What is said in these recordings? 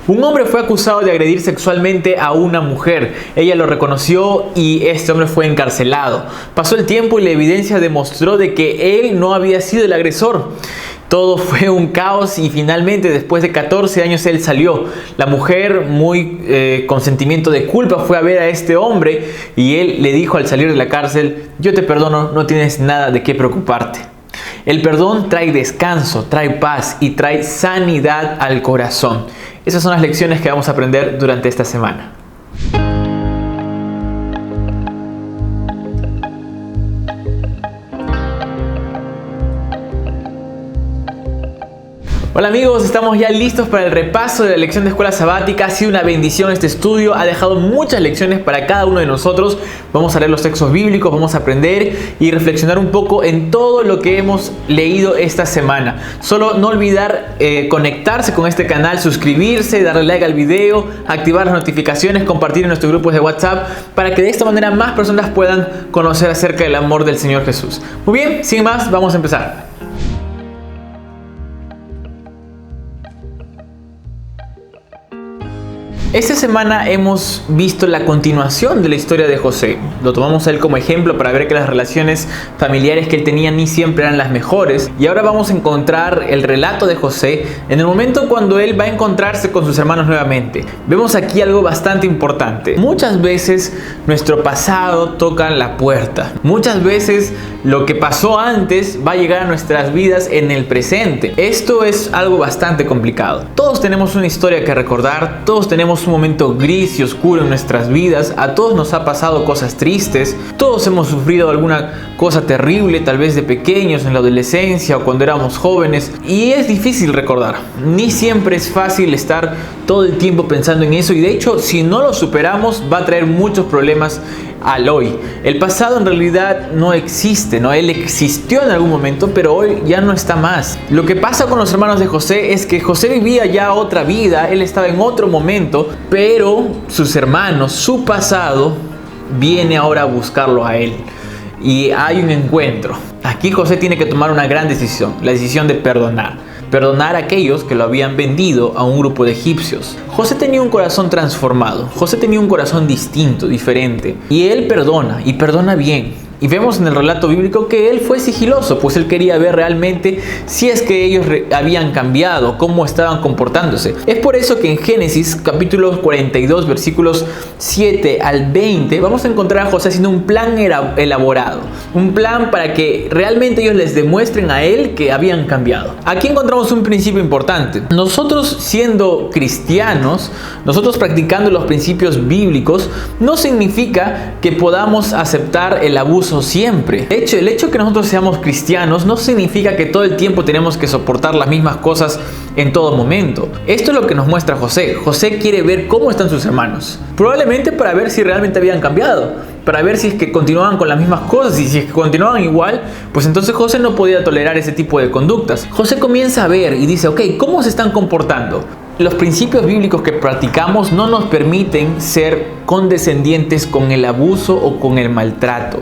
Un hombre fue acusado de agredir sexualmente a una mujer. Ella lo reconoció y este hombre fue encarcelado. Pasó el tiempo y la evidencia demostró de que él no había sido el agresor. Todo fue un caos y finalmente después de 14 años él salió. La mujer, muy con sentimiento de culpa, fue a ver a este hombre y él le dijo al salir de la cárcel: yo te perdono, no tienes nada de qué preocuparte. El perdón trae descanso, trae paz y trae sanidad al corazón. Esas son las lecciones que vamos a aprender durante esta semana. Hola amigos, estamos ya listos para el repaso de la lección de escuela sabática. Ha sido una bendición este estudio, ha dejado muchas lecciones para cada uno de nosotros. Vamos a leer los textos bíblicos, vamos a aprender y reflexionar un poco en todo lo que hemos leído esta semana. Solo no olvidar conectarse con este canal, suscribirse, darle like al video, activar las notificaciones, compartir en nuestros grupos de WhatsApp para que de esta manera más personas puedan conocer acerca del amor del Señor Jesús. Muy bien, sin más, vamos a empezar. Esta semana hemos visto la continuación de la historia de José. Lo tomamos a él como ejemplo para ver que las relaciones familiares que él tenía ni siempre eran las mejores. Y ahora vamos a encontrar el relato de José en el momento cuando él va a encontrarse con sus hermanos nuevamente. Vemos aquí algo bastante importante. Muchas veces nuestro pasado toca la puerta. Muchas veces lo que pasó antes va a llegar a nuestras vidas en el presente. Esto es algo bastante complicado. Todos tenemos una historia que recordar, todos tenemos un momento gris y oscuro en nuestras vidas, a todos nos ha pasado cosas tristes, todos hemos sufrido alguna cosa terrible, tal vez de pequeños, en la adolescencia o cuando éramos jóvenes, y es difícil recordar. Ni siempre es fácil estar todo el tiempo pensando en eso, y de hecho si no lo superamos va a traer muchos problemas al hoy. El pasado en realidad no existe, ¿no? Él existió en algún momento, pero hoy ya no está más. Lo que pasa con los hermanos de José es que José vivía ya otra vida, él estaba en otro momento, pero sus hermanos, su pasado, viene ahora a buscarlo a él. Y hay un encuentro. Aquí José tiene que tomar una gran decisión, la decisión de perdonar. Perdonar a aquellos que lo habían vendido a un grupo de egipcios. José tenía un corazón transformado. José tenía un corazón distinto, diferente. Y él perdona, y perdona bien. Y vemos en el relato bíblico que él fue sigiloso, pues él quería ver realmente si es que ellos habían cambiado, cómo estaban comportándose. Es por eso que en Génesis capítulo 42 versículos 7 al 20 vamos a encontrar a José haciendo un plan elaborado. Un plan para que realmente ellos les demuestren a él que habían cambiado. Aquí encontramos un principio importante. Nosotros siendo cristianos, nosotros practicando los principios bíblicos, no significa que podamos aceptar el abuso siempre. De hecho, el hecho que nosotros seamos cristianos no significa que todo el tiempo tenemos que soportar las mismas cosas en todo momento. Esto es lo que nos muestra José. José quiere ver cómo están sus hermanos. Probablemente para ver si realmente habían cambiado. Para ver si es que continuaban con las mismas cosas, y si es que continuaban igual, pues entonces José no podía tolerar ese tipo de conductas. José comienza a ver y dice: ok, ¿cómo se están comportando? Los principios bíblicos que practicamos no nos permiten ser condescendientes con el abuso o con el maltrato.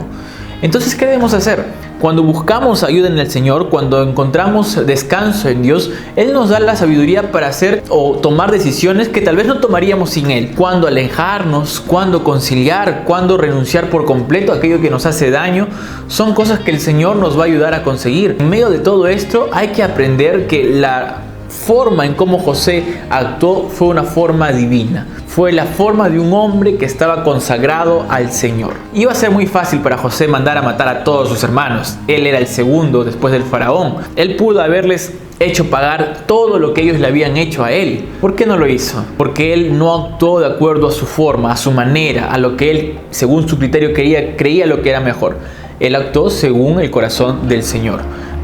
Entonces, ¿qué debemos hacer? Cuando buscamos ayuda en el Señor, cuando encontramos descanso en Dios, Él nos da la sabiduría para hacer o tomar decisiones que tal vez no tomaríamos sin Él. Cuándo alejarnos, cuándo conciliar, cuándo renunciar por completo a aquello que nos hace daño, son cosas que el Señor nos va a ayudar a conseguir. En medio de todo esto hay que aprender que la forma en cómo José actuó fue una forma divina. Fue la forma de un hombre que estaba consagrado al Señor. Iba a ser muy fácil para José mandar a matar a todos sus hermanos. Él era el segundo después del faraón. Él pudo haberles hecho pagar todo lo que ellos le habían hecho a él. ¿Por qué no lo hizo? Porque él no actuó de acuerdo a su forma, a su manera, a lo que él, según su criterio, creía lo que era mejor. Él actuó según el corazón del Señor.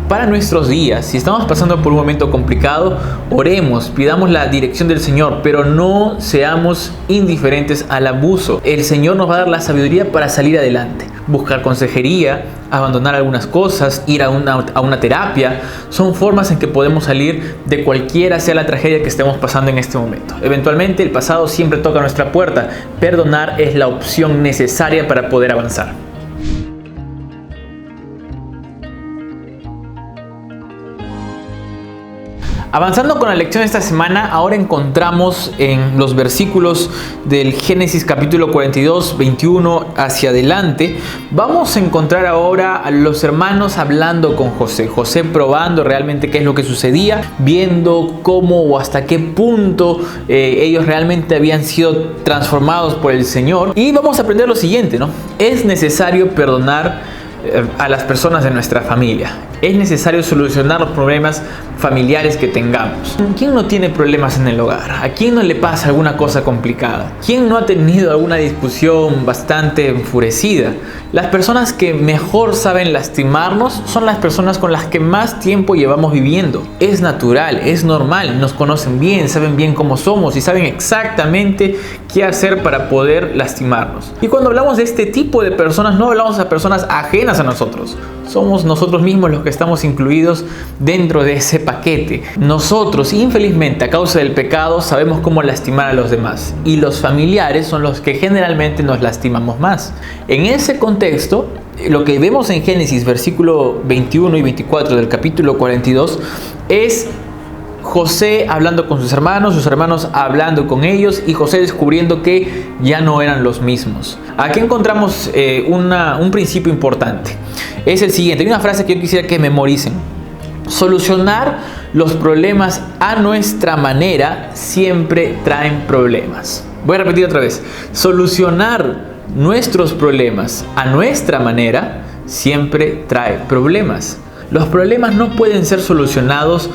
Para nuestros días, si estamos pasando por un momento complicado, oremos, pidamos la dirección del Señor, pero no seamos indiferentes al abuso. El Señor nos va a dar la sabiduría para salir adelante. Buscar consejería, abandonar algunas cosas, ir a una terapia, son formas en que podemos salir de cualquiera sea la tragedia que estemos pasando en este momento. Eventualmente el pasado siempre toca nuestra puerta. Perdonar es la opción necesaria para poder avanzar. Avanzando con la lección de esta semana, ahora encontramos en los versículos del Génesis capítulo 42, 21 hacia adelante, vamos a encontrar ahora a los hermanos hablando con José. José probando realmente qué es lo que sucedía, viendo cómo o hasta qué punto ellos realmente habían sido transformados por el Señor. Y vamos a aprender lo siguiente, ¿no? Es necesario perdonar a las personas de nuestra familia. Es necesario solucionar los problemas familiares que tengamos. ¿Quién no tiene problemas en el hogar? ¿A quién no le pasa alguna cosa complicada? ¿Quién no ha tenido alguna discusión bastante enfurecida? Las personas que mejor saben lastimarnos son las personas con las que más tiempo llevamos viviendo. Es natural, es normal, nos conocen bien, saben bien cómo somos y saben exactamente qué hacer para poder lastimarnos. Y cuando hablamos de este tipo de personas, no hablamos a personas ajenas a nosotros. Somos nosotros mismos los que estamos incluidos dentro de ese paquete. Nosotros, infelizmente, a causa del pecado, sabemos cómo lastimar a los demás. Y los familiares son los que generalmente nos lastimamos más. En ese contexto, lo que vemos en Génesis, versículo 21 y 24 del capítulo 42, es José hablando con sus hermanos hablando con ellos y José descubriendo que ya no eran los mismos. Aquí encontramos un principio importante. Es el siguiente, hay una frase que yo quisiera que memoricen. Solucionar los problemas a nuestra manera siempre traen problemas. Voy a repetir otra vez. Solucionar nuestros problemas a nuestra manera siempre trae problemas. Los problemas no pueden ser solucionados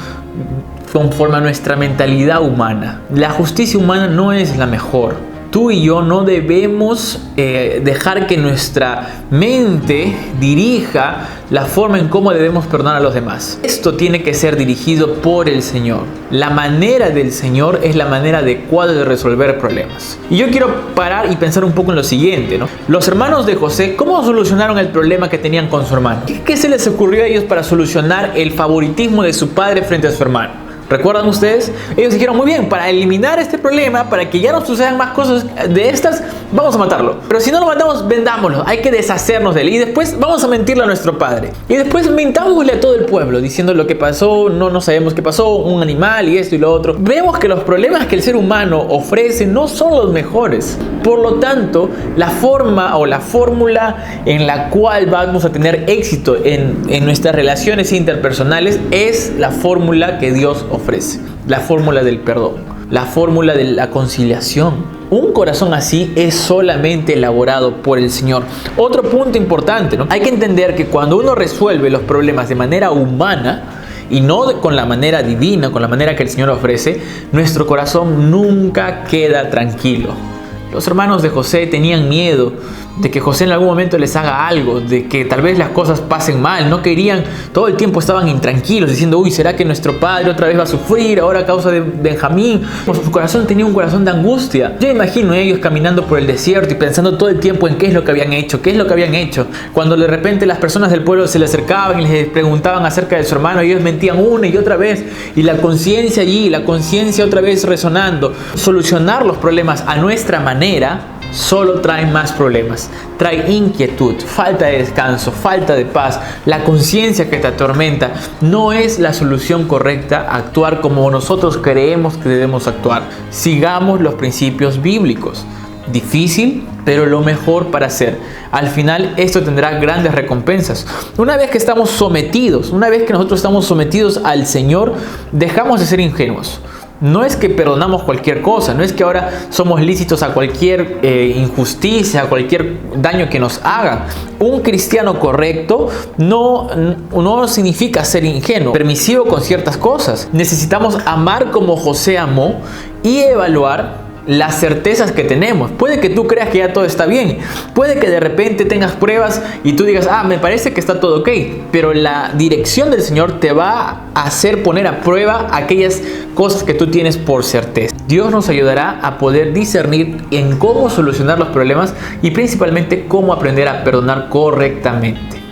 conforme a nuestra mentalidad humana. La justicia humana no es la mejor. Tú y yo no debemos dejar que nuestra mente dirija la forma en cómo debemos perdonar a los demás. Esto tiene que ser dirigido por el Señor. La manera del Señor es la manera adecuada de resolver problemas. Y yo quiero parar y pensar un poco en lo siguiente, ¿no? Los hermanos de José, ¿cómo solucionaron el problema que tenían con su hermano? ¿Qué se les ocurrió a ellos para solucionar el favoritismo de su padre frente a su hermano? ¿Recuerdan ustedes? Ellos dijeron, muy bien, para eliminar este problema, para que ya no sucedan más cosas de estas, vamos a matarlo. Pero si no lo matamos, vendámoslo. Hay que deshacernos de él. Y después vamos a mentirle a nuestro padre. Y después mentámosle a todo el pueblo, diciendo lo que pasó, no sabemos qué pasó, un animal y esto y lo otro. Vemos que los problemas que el ser humano ofrece no son los mejores. Por lo tanto, la forma o la fórmula en la cual vamos a tener éxito en nuestras relaciones interpersonales es la fórmula que Dios ofrece, la fórmula del perdón, la fórmula de la conciliación. Un corazón así es solamente elaborado por el Señor. Otro punto importante, ¿no? Hay que entender que cuando uno resuelve los problemas de manera humana y no con la manera divina, con la manera que el Señor ofrece, nuestro corazón nunca queda tranquilo. Los hermanos de José tenían miedo de que José en algún momento les haga algo, de que tal vez las cosas pasen mal. No querían, todo el tiempo estaban intranquilos, diciendo, uy, ¿será que nuestro padre otra vez va a sufrir ahora a causa de Benjamín? Su corazón tenía un corazón de angustia. Yo imagino a ellos caminando por el desierto y pensando todo el tiempo en qué es lo que habían hecho, Cuando de repente las personas del pueblo se le acercaban y les preguntaban acerca de su hermano, y ellos mentían una y otra vez, y la conciencia allí, la conciencia otra vez resonando. Solucionar los problemas a nuestra manera solo trae más problemas, trae inquietud, falta de descanso, falta de paz. La conciencia que te atormenta no es la solución correcta. Actuar como nosotros creemos que debemos actuar. Sigamos los principios bíblicos. Difícil, pero lo mejor para hacer. Al final esto tendrá grandes recompensas. Una vez que estamos sometidos, una vez que nosotros estamos sometidos al Señor, dejamos de ser ingenuos. No es que perdonamos cualquier cosa, no es que ahora somos lícitos a cualquier injusticia, a cualquier daño que nos haga. Un cristiano correcto no significa ser ingenuo, permisivo con ciertas cosas. Necesitamos amar como José amó y evaluar las certezas que tenemos. Puede que tú creas que ya todo está bien, puede que de repente tengas pruebas y tú digas, me parece que está todo ok, pero la dirección del Señor te va a hacer poner a prueba aquellas cosas que tú tienes por certeza. Dios nos ayudará a poder discernir en cómo solucionar los problemas y principalmente cómo aprender a perdonar correctamente.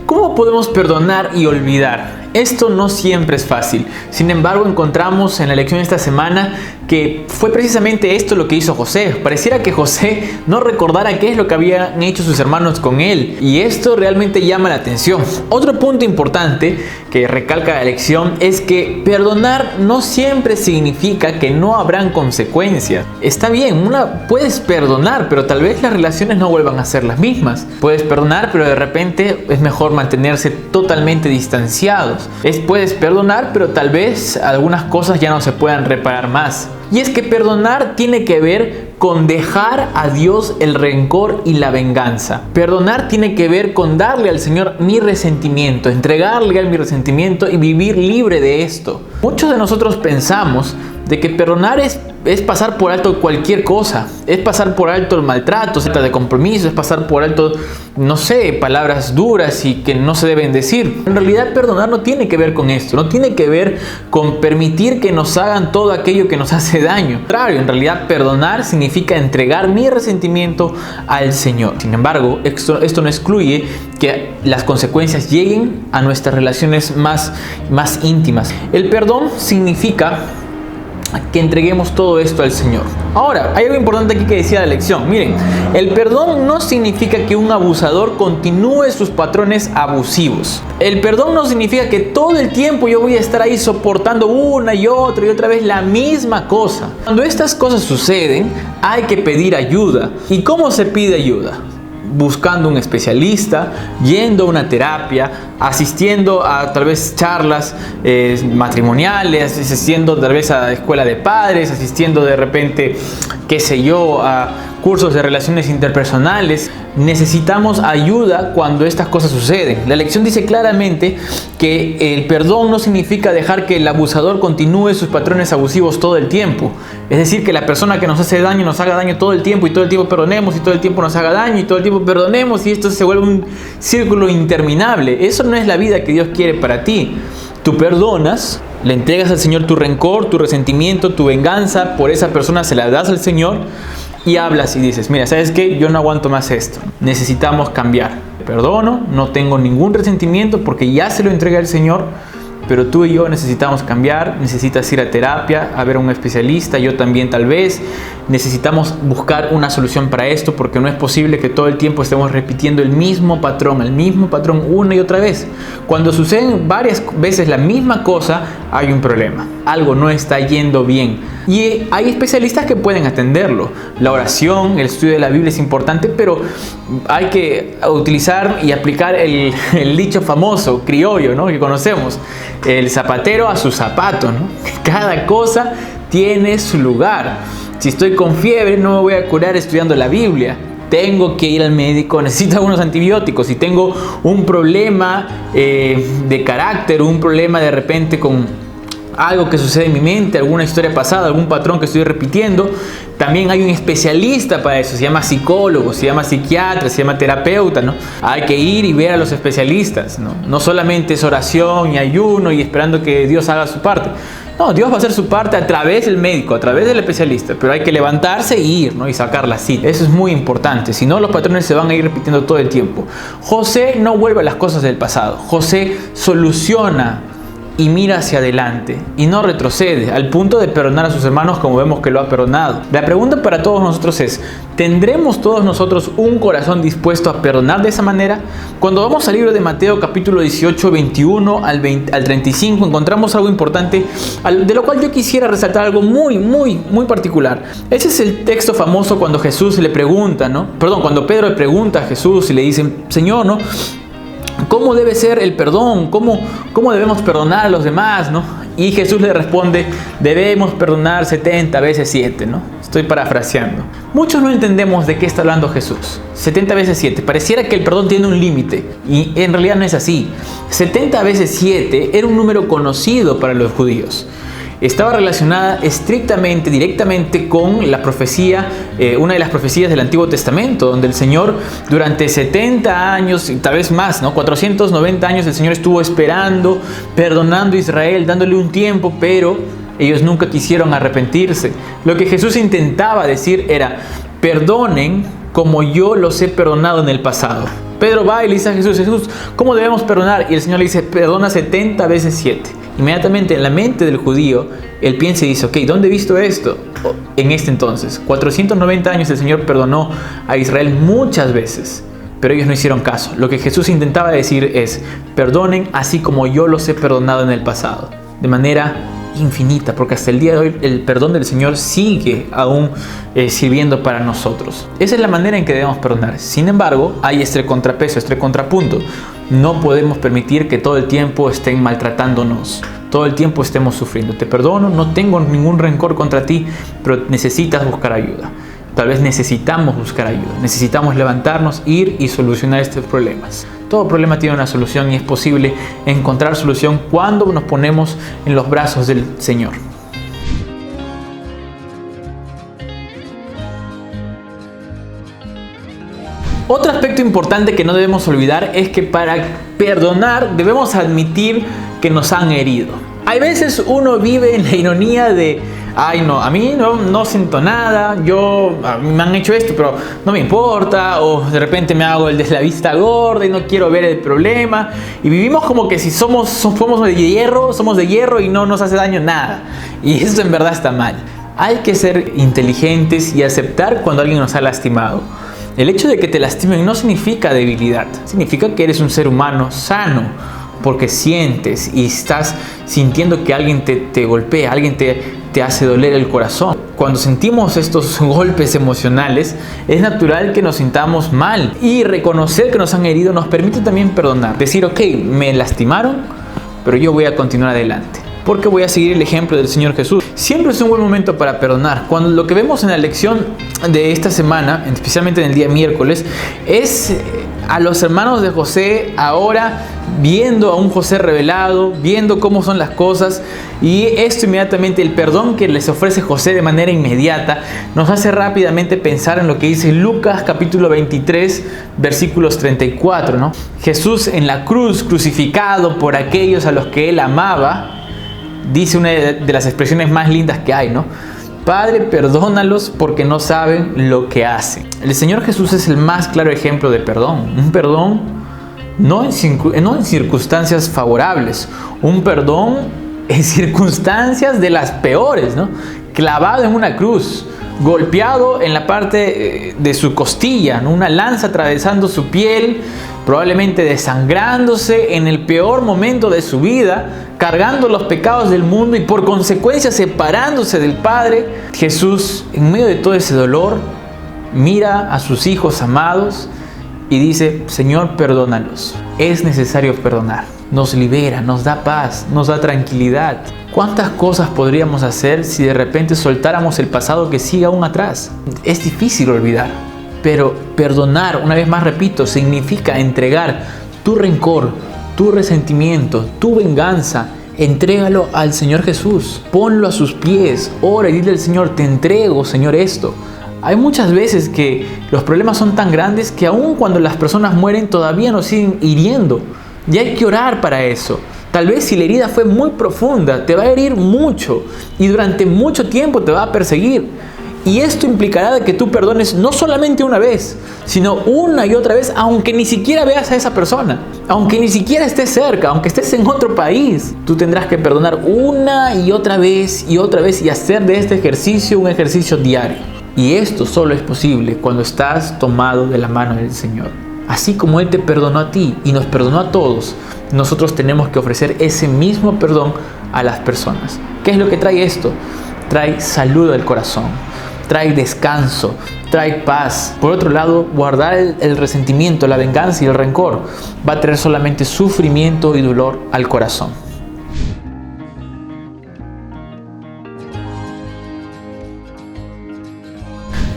¿Cómo podemos perdonar y olvidar? Esto no siempre es fácil. Sin embargo, encontramos en la lección de esta semana que fue precisamente esto lo que hizo José. Pareciera que José no recordara qué es lo que habían hecho sus hermanos con él, y esto realmente llama la atención. Otro punto importante que recalca la lección es que perdonar no siempre significa que no habrán consecuencias. Está bien, puedes perdonar, pero tal vez las relaciones no vuelvan a ser las mismas. Puedes perdonar, pero de repente es mejor mantenerse totalmente distanciados. Puedes perdonar, pero tal vez algunas cosas ya no se puedan reparar más. Y es que perdonar tiene que ver con dejar a Dios el rencor y la venganza. Perdonar tiene que ver con darle al Señor mi resentimiento, entregarle a Él mi resentimiento y vivir libre de esto. Muchos de nosotros pensamos de que perdonar es pasar por alto cualquier cosa, es pasar por alto el maltrato, falta de compromiso, es pasar por alto, no sé, palabras duras y que no se deben decir. En realidad perdonar no tiene que ver con esto, no tiene que ver con permitir que nos hagan todo aquello que nos hace daño. Claro, en realidad perdonar significa entregar mi resentimiento al Señor. Sin embargo, esto no excluye que las consecuencias lleguen a nuestras relaciones más íntimas. El perdón significa que entreguemos todo esto al Señor. Ahora, hay algo importante aquí que decía la lección. Miren, el perdón no significa que un abusador continúe sus patrones abusivos. El perdón no significa que todo el tiempo yo voy a estar ahí soportando una y otra vez la misma cosa. Cuando estas cosas suceden, hay que pedir ayuda. ¿Y cómo se pide ayuda? Buscando un especialista, yendo a una terapia, asistiendo a tal vez charlas matrimoniales, asistiendo tal vez a escuela de padres, asistiendo de repente, qué sé yo, a cursos de relaciones interpersonales. Necesitamos ayuda cuando estas cosas suceden. La lección dice claramente que el perdón no significa dejar que el abusador continúe sus patrones abusivos todo el tiempo. Es decir, que la persona que nos hace daño nos haga daño todo el tiempo, y todo el tiempo perdonemos, y todo el tiempo nos haga daño, y todo el tiempo perdonemos, y esto se vuelve un círculo interminable. Eso no es la vida que Dios quiere para ti. Tú perdonas, le entregas al Señor tu rencor, tu resentimiento, tu venganza por esa persona, se la das al Señor y hablas y dices: mira, ¿sabes qué? Yo no aguanto más esto, necesitamos cambiar. Te perdono, no tengo ningún resentimiento porque ya se lo entregué al Señor, pero tú y yo necesitamos cambiar, necesitas ir a terapia, a ver a un especialista, yo también tal vez. Necesitamos buscar una solución para esto, porque no es posible que todo el tiempo estemos repitiendo el mismo patrón una y otra vez. Cuando suceden varias veces la misma cosa, hay un problema. Algo no está yendo bien. Y hay especialistas que pueden atenderlo. La oración, el estudio de la Biblia es importante, pero hay que utilizar y aplicar el dicho famoso, criollo, ¿no?, que conocemos. El zapatero a su zapato, ¿no? Cada cosa tiene su lugar. Si estoy con fiebre, no me voy a curar estudiando la Biblia. Tengo que ir al médico, necesito algunos antibióticos. Si tengo un problema de carácter, un problema de repente con algo que sucede en mi mente, alguna historia pasada, algún patrón que estoy repitiendo, también hay un especialista para eso. Se llama psicólogo, se llama psiquiatra, se llama terapeuta, ¿no? Hay que ir y ver a los especialistas, ¿no? No solamente es oración y ayuno y esperando que Dios haga su parte. No, Dios va a hacer su parte a través del médico, a través del especialista, pero hay que levantarse e ir, ¿no?, y sacar la cita. Eso es muy importante, si no los patrones se van a ir repitiendo todo el tiempo. José no vuelve a las cosas del pasado. José soluciona y mira hacia adelante y no retrocede al punto de perdonar a sus hermanos, como vemos que lo ha perdonado. La pregunta para todos nosotros es: ¿tendremos todos nosotros un corazón dispuesto a perdonar de esa manera? Cuando vamos al libro de Mateo capítulo 18, 21 al 35, encontramos algo importante, de lo cual yo quisiera resaltar algo muy particular. Ese es el texto famoso cuando Jesús le pregunta, ¿no? Cuando Pedro le pregunta a Jesús y le dice: Señor, ¿no?, ¿cómo debe ser el perdón? ¿Cómo debemos perdonar a los demás, ¿no? Y Jesús le responde: debemos perdonar 70 veces 7, ¿no? Estoy parafraseando. Muchos no entendemos de qué está hablando Jesús. 70 veces 7. Pareciera que el perdón tiene un límite, y en realidad no es así. 70 veces 7 era un número conocido para los judíos. Estaba relacionada estrictamente, directamente con la profecía, una de las profecías del Antiguo Testamento, donde el Señor durante 70 años, y tal vez más, ¿no?, 490 años, el Señor estuvo esperando, perdonando a Israel, dándole un tiempo, pero ellos nunca quisieron arrepentirse. Lo que Jesús intentaba decir era: perdonen como yo los he perdonado en el pasado. Pedro va y le dice a Jesús: Jesús, ¿cómo debemos perdonar? Y el Señor le dice: perdona 70 veces 7. Inmediatamente en la mente del judío, él piensa y dice, ok, ¿dónde he visto esto? En este entonces, 490 años el Señor perdonó a Israel muchas veces, pero ellos no hicieron caso. Lo que Jesús intentaba decir es, perdonen así como yo los he perdonado en el pasado, de manera infinita, porque hasta el día de hoy el perdón del Señor sigue aún sirviendo para nosotros. Esa es la manera en que debemos perdonar. Sin embargo, hay este contrapeso, este contrapunto. No podemos permitir que todo el tiempo estén maltratándonos, todo el tiempo estemos sufriendo. Te perdono, no tengo ningún rencor contra ti, pero necesitas buscar ayuda. Tal vez necesitamos buscar ayuda, necesitamos levantarnos, ir y solucionar estos problemas. Todo problema tiene una solución y es posible encontrar solución cuando nos ponemos en los brazos del Señor. Otro aspecto importante que no debemos olvidar es que para perdonar debemos admitir que nos han herido. Hay veces uno vive en la ironía de, ay no, a mí no siento nada, a mí me han hecho esto, pero no me importa, o de repente me hago el de la vista gorda y no quiero ver el problema, y vivimos como que si somos de hierro y no nos hace daño nada, y eso en verdad está mal. Hay que ser inteligentes y aceptar cuando alguien nos ha lastimado. El hecho de que te lastimen no significa debilidad, significa que eres un ser humano sano, porque sientes y estás sintiendo que alguien te golpea, alguien te hace doler el corazón. Cuando sentimos estos golpes emocionales, es natural que nos sintamos mal, y reconocer que nos han herido nos permite también perdonar. Decir, ok, me lastimaron, pero yo voy a continuar adelante, porque voy a seguir el ejemplo del Señor Jesús. Siempre es un buen momento para perdonar. Cuando lo que vemos en la lección de esta semana, especialmente en el día miércoles, es a los hermanos de José ahora viendo a un José revelado, viendo cómo son las cosas, y esto inmediatamente, el perdón que les ofrece José de manera inmediata, nos hace rápidamente pensar en lo que dice Lucas capítulo 23 versículos 34, ¿no? Jesús en la cruz, crucificado por aquellos a los que él amaba, dice una de las expresiones más lindas que hay, ¿no? Padre, perdónalos porque no saben lo que hacen. El Señor Jesús es el más claro ejemplo de perdón. Un perdón no en circunstancias favorables. Un perdón en circunstancias de las peores, ¿no? Clavado en una cruz, golpeado en la parte de su costilla, ¿no? Una lanza atravesando su piel, probablemente desangrándose en el peor momento de su vida, cargando los pecados del mundo y por consecuencia separándose del Padre. Jesús, en medio de todo ese dolor, mira a sus hijos amados y dice, Señor, perdónalos. Es necesario perdonar. Nos libera, nos da paz, nos da tranquilidad. ¿Cuántas cosas podríamos hacer si de repente soltáramos el pasado que sigue aún atrás? Es difícil olvidar, pero perdonar, una vez más repito, significa entregar tu rencor, tu resentimiento, tu venganza. Entrégalo al Señor Jesús, ponlo a sus pies, ora y dile al Señor, te entrego, Señor, esto. Hay muchas veces que los problemas son tan grandes que aun cuando las personas mueren todavía nos siguen hiriendo. Y hay que orar para eso. Tal vez si la herida fue muy profunda, te va a herir mucho y durante mucho tiempo te va a perseguir. Y esto implicará de que tú perdones no solamente una vez, sino una y otra vez, aunque ni siquiera veas a esa persona, aunque ni siquiera estés cerca, aunque estés en otro país. Tú tendrás que perdonar una y otra vez y hacer de este ejercicio un ejercicio diario. Y esto solo es posible cuando estás tomado de la mano del Señor. Así como Él te perdonó a ti y nos perdonó a todos, nosotros tenemos que ofrecer ese mismo perdón a las personas. ¿Qué es lo que trae esto? Trae salud al corazón, trae descanso, trae paz. Por otro lado, guardar el resentimiento, la venganza y el rencor va a traer solamente sufrimiento y dolor al corazón.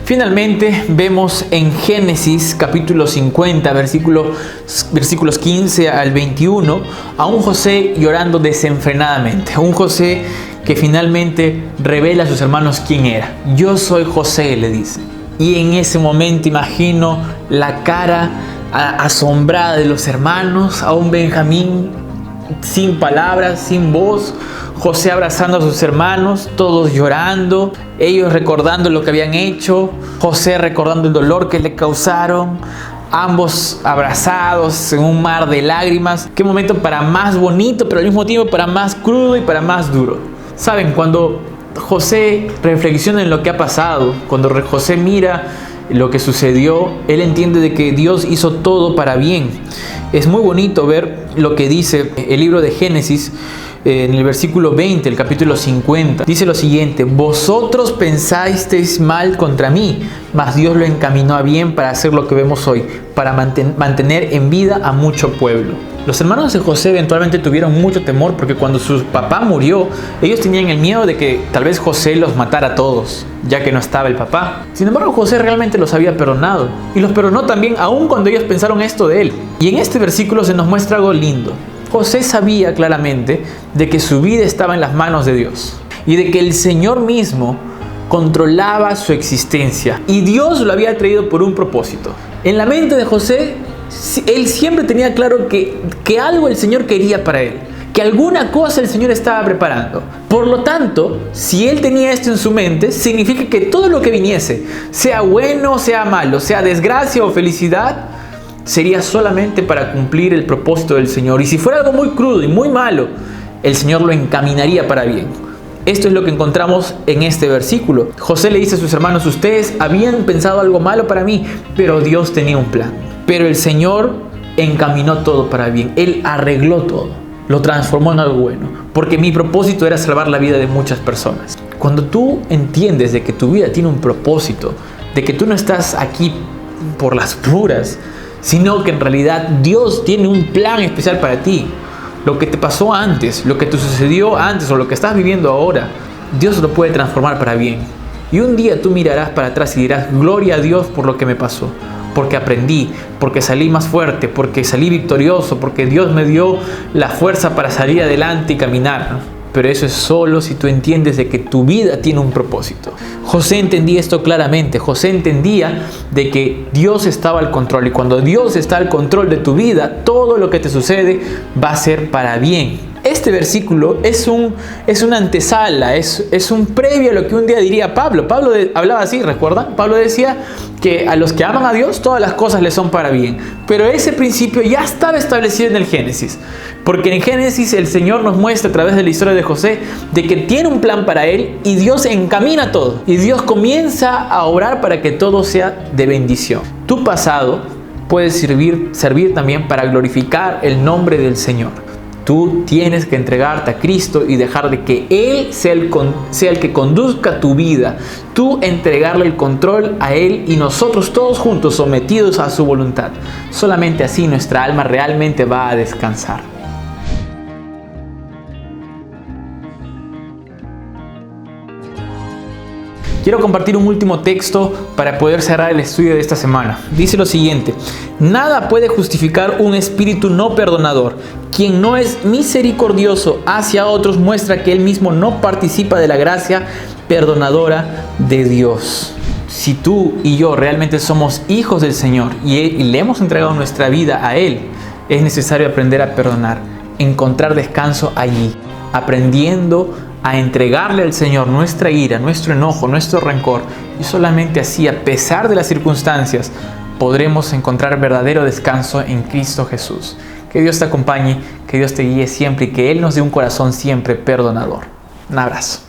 Finalmente vemos en Génesis capítulo 50 versículos 15 al 21 a un José llorando desenfrenadamente, un José que finalmente revela a sus hermanos quién era. Yo soy José, le dice. Y en ese momento imagino la cara asombrada de los hermanos, a un Benjamín sin palabras, sin voz, José abrazando a sus hermanos, todos llorando, ellos recordando lo que habían hecho, José recordando el dolor que le causaron, ambos abrazados en un mar de lágrimas. Qué momento para más bonito, pero al mismo tiempo para más crudo y para más duro. Saben, cuando José reflexiona en lo que ha pasado, cuando José mira lo que sucedió, él entiende de que Dios hizo todo para bien. Es muy bonito ver lo que dice el libro de Génesis en el versículo 20, el capítulo 50. Dice lo siguiente: vosotros pensasteis mal contra mí, mas Dios lo encaminó a bien para hacer lo que vemos hoy, para mantener en vida a mucho pueblo. Los hermanos de José eventualmente tuvieron mucho temor porque cuando su papá murió, ellos tenían el miedo de que tal vez José los matara a todos, ya que no estaba el papá. Sin embargo, José realmente los había perdonado y los perdonó también aun cuando ellos pensaron esto de él. Y en este versículo se nos muestra algo lindo. José sabía claramente de que su vida estaba en las manos de Dios y de que el Señor mismo controlaba su existencia y Dios lo había traído por un propósito. En la mente de José, él siempre tenía claro que algo el Señor quería para él, que alguna cosa el Señor estaba preparando. Por lo tanto, si él tenía esto en su mente, significa que todo lo que viniese, sea bueno, sea malo, sea desgracia o felicidad, sería solamente para cumplir el propósito del Señor. Y si fuera algo muy crudo y muy malo, el Señor lo encaminaría para bien. Esto es lo que encontramos en este versículo. José le dice a sus hermanos: ustedes habían pensado algo malo para mí, pero Dios tenía un plan. Pero el Señor encaminó todo para bien. Él arregló todo, lo transformó en algo bueno, porque mi propósito era salvar la vida de muchas personas. Cuando tú entiendes de que tu vida tiene un propósito, de que tú no estás aquí por las puras, sino que en realidad Dios tiene un plan especial para ti. Lo que te pasó antes, lo que te sucedió antes o lo que estás viviendo ahora, Dios lo puede transformar para bien. Y un día tú mirarás para atrás y dirás: gloria a Dios por lo que me pasó, porque aprendí, porque salí más fuerte, porque salí victorioso, porque Dios me dio la fuerza para salir adelante y caminar. Pero eso es solo si tú entiendes de que tu vida tiene un propósito. José entendía esto claramente. José entendía de que Dios estaba al control. Y cuando Dios está al control de tu vida, todo lo que te sucede va a ser para bien. Este versículo es una antesala, es un previo a lo que un día diría Pablo. Pablo hablaba así, ¿recuerdan? Pablo decía que a los que aman a Dios todas las cosas les son para bien. Pero ese principio ya estaba establecido en el Génesis. Porque en Génesis el Señor nos muestra a través de la historia de José de que tiene un plan para él y Dios encamina todo. Y Dios comienza a obrar para que todo sea de bendición. Tu pasado puede servir también para glorificar el nombre del Señor. Tú tienes que entregarte a Cristo y dejar de que Él sea el que conduzca tu vida. Tú entregarle el control a Él y nosotros todos juntos sometidos a su voluntad. Solamente así nuestra alma realmente va a descansar. Quiero compartir un último texto para poder cerrar el estudio de esta semana. Dice lo siguiente: nada puede justificar un espíritu no perdonador. Quien no es misericordioso hacia otros muestra que él mismo no participa de la gracia perdonadora de Dios. Si tú y yo realmente somos hijos del Señor y le hemos entregado nuestra vida a Él, es necesario aprender a perdonar, encontrar descanso allí, aprendiendo a entregarle al Señor nuestra ira, nuestro enojo, nuestro rencor, y solamente así, a pesar de las circunstancias, podremos encontrar verdadero descanso en Cristo Jesús. Que Dios te acompañe, que Dios te guíe siempre y que Él nos dé un corazón siempre perdonador. Un abrazo.